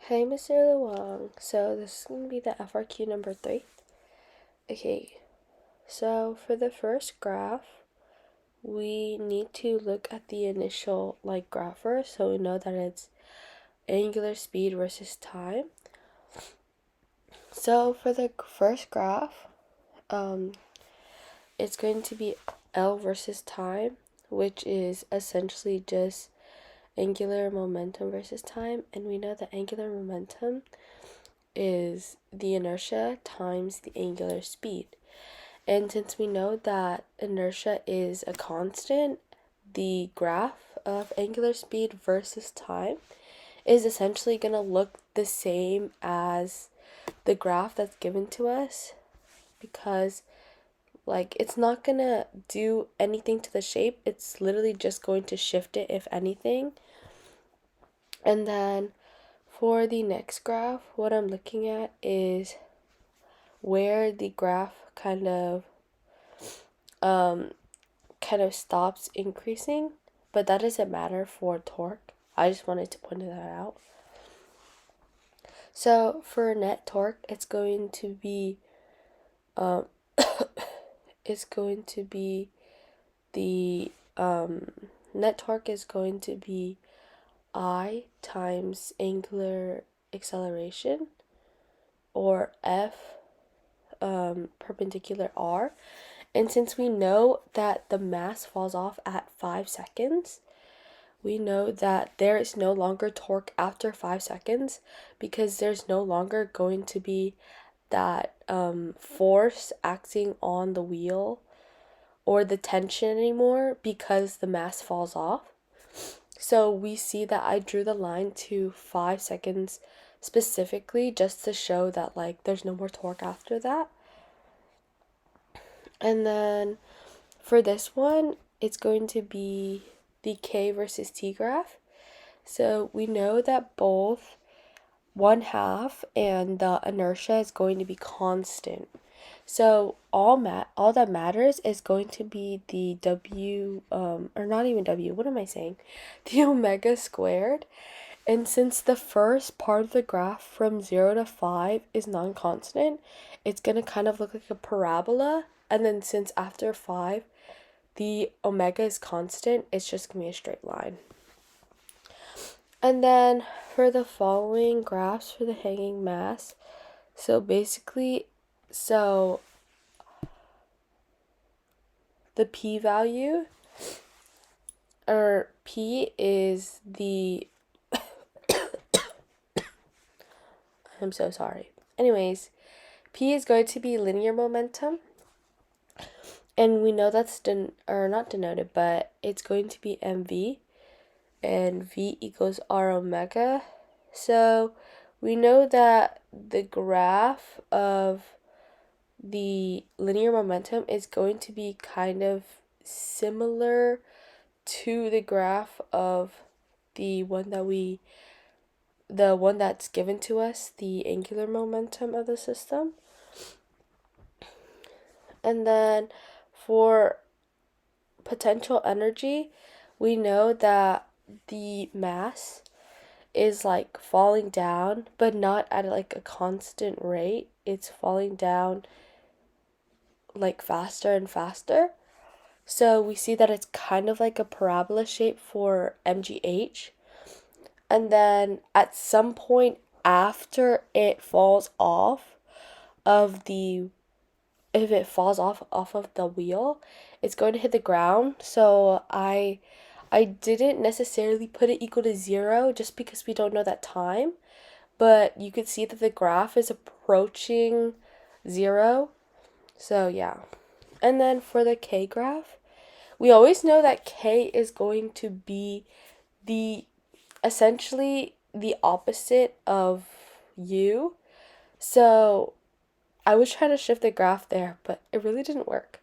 Hey, Mr. Luang. So this is going to be the FRQ number 3. Okay, so for the first graph, we need to look at the initial graph first, so we know that it's angular speed versus time. So for the first graph, it's going to be L versus time, which is essentially just angular momentum versus time, and we know that angular momentum is the inertia times the angular speed. And since we know that inertia is a constant, the graph of angular speed versus time is essentially going to look the same as the graph that's given to us, because it's not going to do anything to the shape. It's literally just going to shift it, if anything. And then for the next graph, what I'm looking at is where the graph kind of stops increasing, but that doesn't matter for torque. I just wanted to point that out. So for net torque, it's going to be the net torque is going to be I times angular acceleration, or F perpendicular R. And since we know that the mass falls off at 5 seconds, we know that there is no longer torque after 5 seconds, because there's no longer going to be that force acting on the wheel or the tension anymore, because the mass falls off. So we see that I drew the line to 5 seconds specifically just to show that there's no more torque after that. And then for this one, it's going to be the K versus T graph. So we know that both 1/2 and the inertia is going to be constant. So all that matters is going to be the W, or not even W, what am I saying? The omega squared. And since the first part of the graph from 0 to 5 is non-constant, it's going to kind of look like a parabola. And then since after 5, the omega is constant, it's just going to be a straight line. And then for the following graphs for the hanging mass, so basically, the p-value, or p is the I'm so sorry. Anyways, p is going to be linear momentum. And we know that's not denoted, but it's going to be mv, and v equals r omega. So we know that the graph of the linear momentum is going to be kind of similar to the graph of the one that's given to us, the angular momentum of the system. And then for potential energy, we know that the mass is falling down, but not at a constant rate. It's falling down faster and faster. So we see that it's kind of like a parabola shape for MGH. And then at some point after it falls off of the if it falls off of the wheel, it's going to hit the ground. So I didn't necessarily put it equal to 0 just because we don't know that time, but you could see that the graph is approaching 0. So yeah. And then for the K graph, we always know that K is going to be essentially the opposite of U. So I was trying to shift the graph there, but it really didn't work.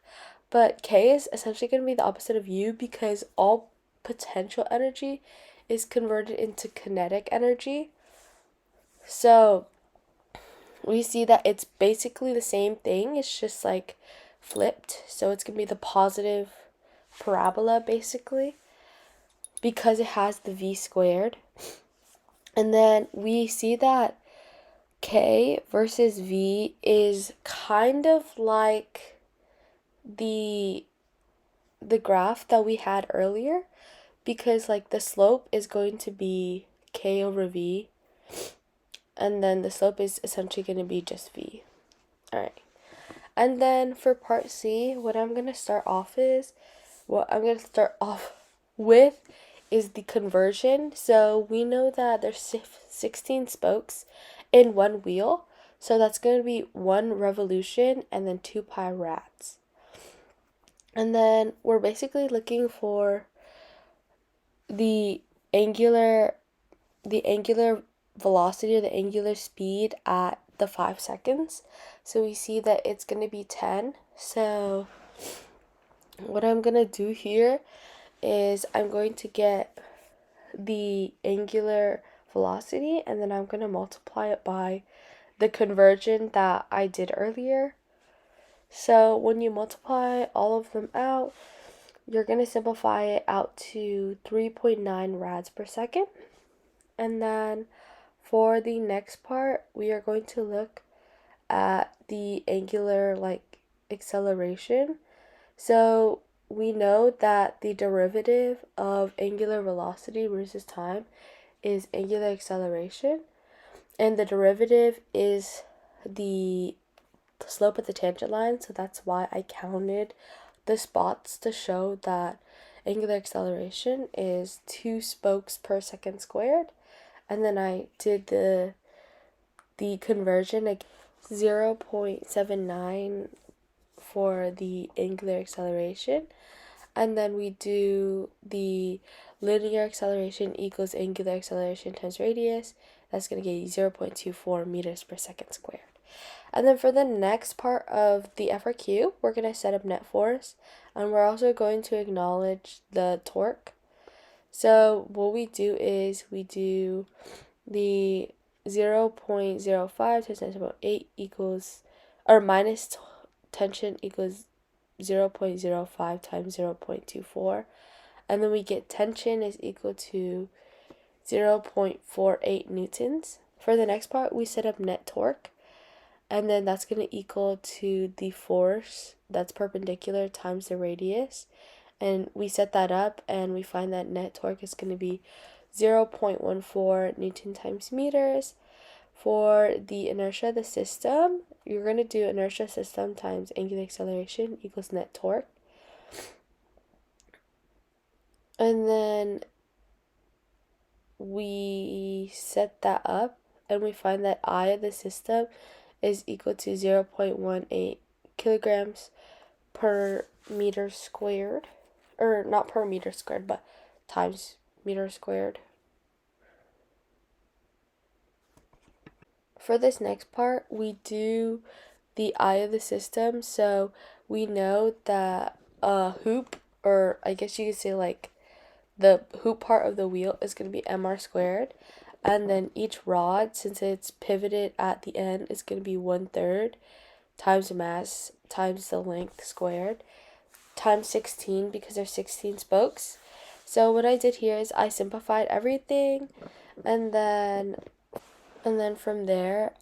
But K is essentially going to be the opposite of U, because all potential energy is converted into kinetic energy. So we see that it's basically the same thing. It's just flipped. So it's going to be the positive parabola basically, because it has the V squared. And then we see that K versus V is kind of like the graph that we had earlier, because like the slope is going to be K over V, and then the slope is essentially going to be just V. All right. And then for part C, what I'm going to start off with is the conversion. So we know that there's 16 spokes in one wheel. So that's going to be 1 revolution and then 2 pi rads. And then we're basically looking for the angular velocity or the angular speed at the 5 seconds. So we see that it's going to be 10. So what I'm going to do here is I'm going to get the angular velocity, and then I'm going to multiply it by the conversion that I did earlier. So when you multiply all of them out, you're going to simplify it out to 3.9 rads per second. And then for the next part, we are going to look at the angular acceleration. So we know that the derivative of angular velocity versus time is angular acceleration, and the derivative is the slope of the tangent line. So that's why I counted the spots to show that angular acceleration is 2 spokes per second squared. And then I did the conversion, like 0.79 for the angular acceleration, and then we do the linear acceleration equals angular acceleration times radius. That's going to get you 0.24 meters per second squared. And then for the next part of the FRQ, we're going to set up net force, and we're also going to acknowledge the torque. So what we do is we do the 0.05 times 10^8 equals, or minus tension equals 0.05 times 0.24, and then we get tension is equal to 0.48 newtons. For the next part, we set up net torque, and then that's going to equal to the force that's perpendicular times the radius, and we set that up and we find that net torque is going to be 0.14 newton times meters. For the inertia of the system, you're going to do inertia system times angular acceleration equals net torque. And then we set that up and we find that I of the system is equal to 0.18 kilograms per meter squared. Or not per meter squared, but times meter squared. For this next part, we do the I of the system. So we know that a hoop, or I guess you could say like the hoop part of the wheel, is going to be mr squared. And then each rod, since it's pivoted at the end, is going to be 1/3 times the mass times the length squared times 16, because there's 16 spokes. So what I did here is I simplified everything, and then from there,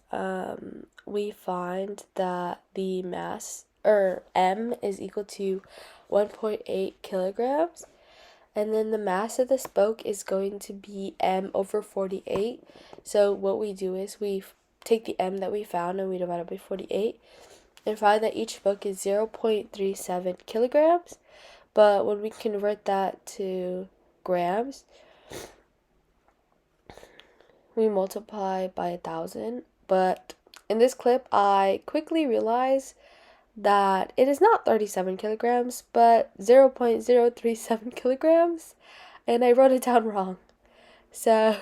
we find that the mass, or M, is equal to 1.8 kilograms. And then the mass of the spoke is going to be M over 48. So what we do is we take the M that we found and we divide it by 48 and find that each spoke is 0.37 kilograms. But when we convert that to grams, we multiply by 1,000. But in this clip, I quickly realized that it is not 37 kilograms, but 0.037 kilograms, and I wrote it down wrong. So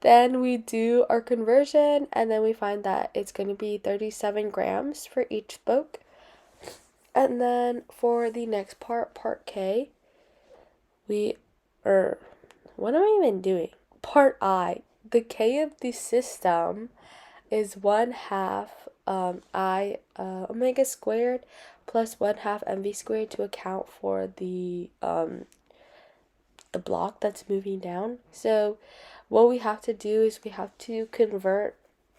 then we do our conversion, and then we find that it's going to be 37 grams for each spoke. And then for the next part, part K, what am I even doing? Part I, the K of the system is 1/2 I omega squared plus 1/2 mv squared to account for the block that's moving down. So what we have to do is we have to convert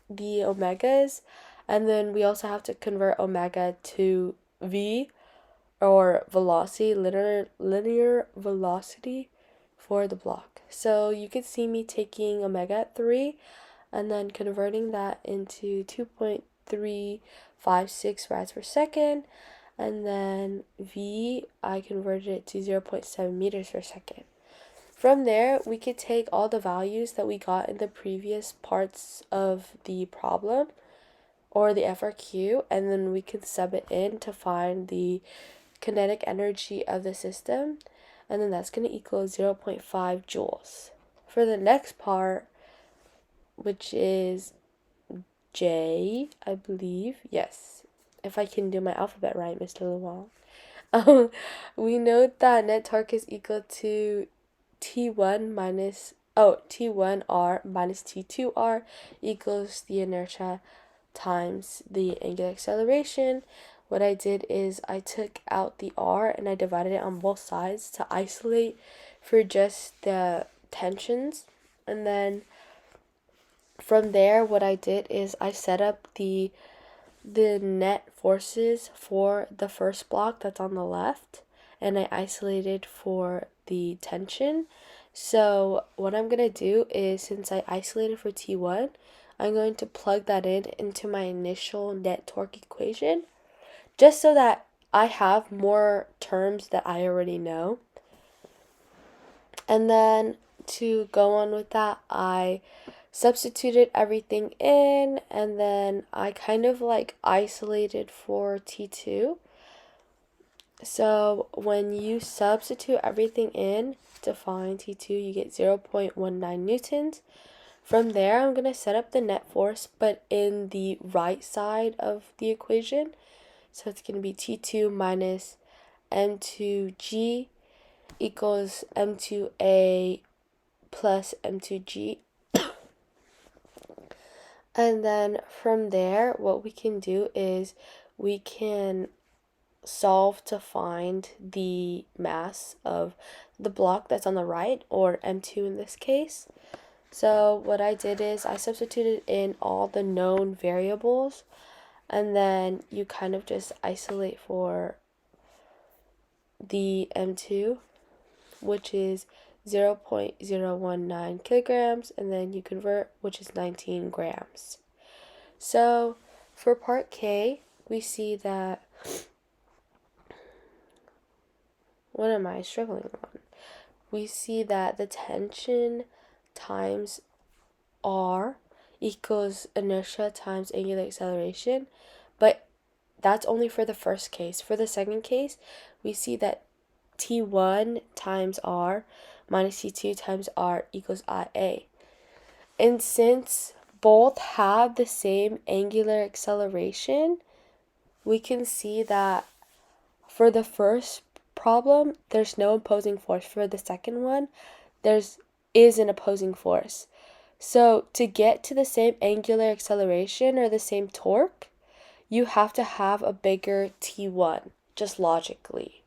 the omegas, and then we also have to convert omega to v, or velocity, linear velocity for the block. So you could see me taking omega at 3 and then converting that into 2.356 rads per second, and then v, I converted it to 0.7 meters per second. From there, we could take all the values that we got in the previous parts of the problem or the FRQ, and then we can sub it in to find the kinetic energy of the system, and then that's going to equal 0.5 joules. For the next part, which is J, I believe, yes, if I can do my alphabet right, Mr. Lewong. We know that net torque is equal to T1R minus T2R equals the inertia times the angular acceleration. What I did is I took out the R and I divided it on both sides to isolate for just the tensions. And then from there, what I did is I set up the net forces for the first block that's on the left, and I isolated for the tension. So what I'm going to do is, since I isolated for T1, I'm going to plug that in into my initial net torque equation, just so that I have more terms that I already know. And then to go on with that, I substituted everything in, and then I kind of like isolated for T2. So when you substitute everything in to find T2, you get 0.19 newtons. From there, I'm going to set up the net force, but in the right side of the equation. So it's going to be T2 minus M2G equals M2A plus M2G. And then from there, what we can do is we can solve to find the mass of the block that's on the right, or M2 in this case. So what I did is I substituted in all the known variables, and then you kind of just isolate for the M2, which is 0.019 kilograms, and then you convert, which is 19 grams. So for part K, we see that, what am I struggling on? We see that the tension times R equals inertia times angular acceleration, but that's only for the first case. For the second case, we see that T1 times R minus T2 times R equals IA. And since both have the same angular acceleration, we can see that for the first problem, there's no opposing force. For the second one, is an opposing force. So to get to the same angular acceleration or the same torque, you have to have a bigger T1, just logically.